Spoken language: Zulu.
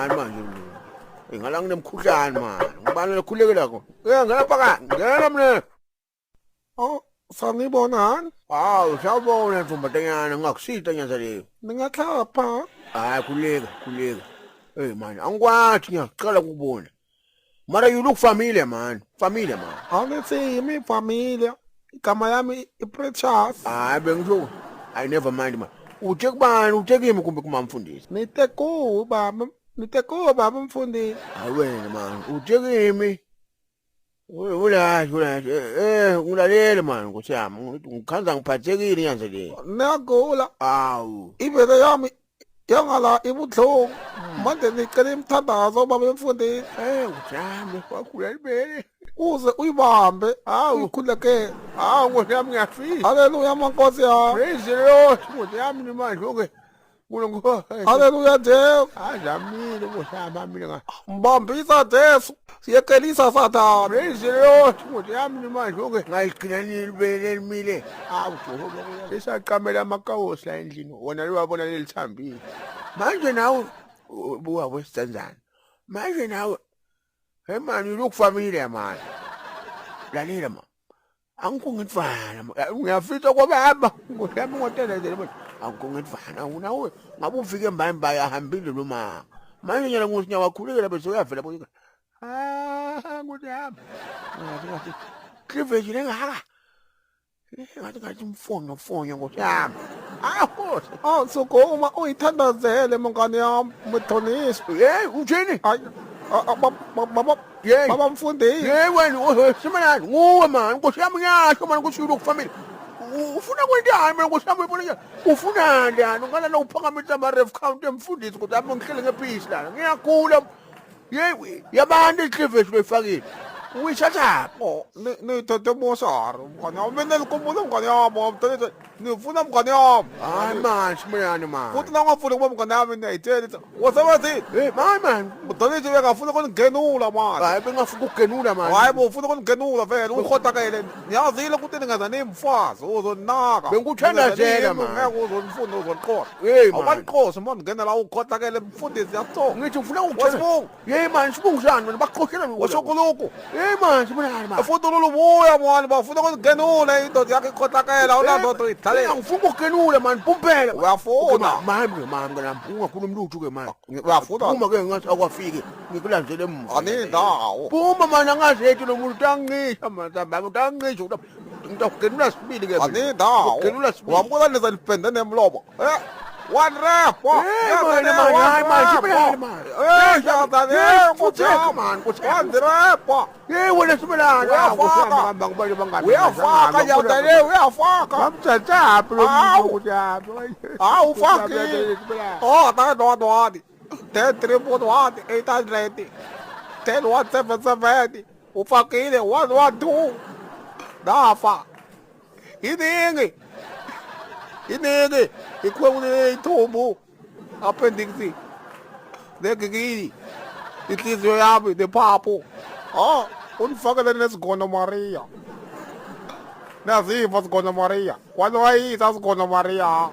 mani manje ngala nginemkhuhlane mani ngibani lokhulekela ko ngena phakathi ngena mina Oh, sanibonani. hawu sawubona ntombazanyana ngakusita nyaza leyo Ningatlapha. hayi khuleka hey mani angikwathi ngiyaqala ukubona mara you look familiar man Angithi yimi familia. Igama yami iPrecious. hayi bengisho I never mind man uthe kubani uthe kimi kumbe kumamfundisi Nitekuwe baba mfundisi. hayi wena man uthe kimi ulahle ngilalele man nkosi yami ngikhanza ngiphathekile nyanza leyo Niyagula. awu Ibele yami yangala ibuhlungu. Manje ngicela imthandazo baba mfundisi. nkosi yami wakhula libele Uze uyibambe. Hawu. Ukhuleke. hawu nkosi yami ngiyafisa Haleluya mankosi yami. praise the Lord nkosi yami ni manje okay Haleluya Jesu. Azamile nkosi yami mina Mbambisa Jesu. Siyekelisa Sathane. praise the Lord nkosi yami ni manje okay ngayigcina nilibele limile hawu Jehova lesaqamela amakawosi la endlini wona liwabona lelithambile manje nawe buka wesitanzana manje nawe hey man you look familiar man lalela ma angikungifana ngiyafisa kwababa ngiyami ngotelezele bona angikungifana unawe ngabe ufike embamba yahambile lo ma manje nyala ngusinya wakhulekela bese uyavela bonke ngiyami ngathi cleavage lengaka ngathi mfonyo ngosiyami aho Oh, sukuma uyithandazele mngane yami mthonisi. hey uthini Ay, baba hey baba mfundisi. hey wena simanani nguwe man ngosiyami ngiyasho man ukuthi ulo kufamile ufuna kwentani mina ngosiyami uyibona ufuna ndani ungana la uphakamisa ama ref count emfundisi ukuthi abe ngihlele ngephisi la ngiyagula hey yabantu icleavage loyifakile uyithatha Oh, nithethe mosara mngane yami. Mina likumbulo mngane yami mthonisi. Nifuna mngane yami. hayi man simanani man Futhi nawungafuni ukuba mngane yami niyayitshela ukuthi wasebathi hey man mthonisi bekafuna ukungenula manje. hayi bengafuna ukugenula man Hayi bo ufuna ukungenula vele ukhotakele. Niyazile ukuthi ningazani mfazi uzonaka. Bengikuthandazela, man. Ngeke uzonifuna uzoniqoqa. hey man Awubanqosi manje ngena la ukhotakele mfundisi yatho. ngithi ufuna Wasibungu. hey man sibunguzana mina baqhokhela Washokuluku. hey man simanani man Afuthi lolubuya manje bafuna ukungenula indoda yakhe ikhotakela awunandoda uyidlalela. ngifuna ukugenula man pumpela Uyafuna. mami ngana ungakhulumi lutho ke man Uyafuna. uma ke ngathi akwafike ngikulandzele emuva Anindawo. phuma man angazethi lo muntu utangisha man samba utangisha ngitakugenula sibili ke Anindawo. Ugenula sibili. Wambuka nizalipende nemlomo. One rep. man hayi man simanani man man One rep. hey wena simanani Uyafaka. ngibale bangani Uyafaka yawudale uyafaka. ngamthathaphi lo Awu. muntu yami Awu faki. Oh, that 10 341 800 10177 ufakile 112 dafa iningi ikhwekule ithumbu appendix legigili inhliziyo yami nephaphu unifakele nesigono Maria naziva sigono Maria kwanoyisa sigono Maria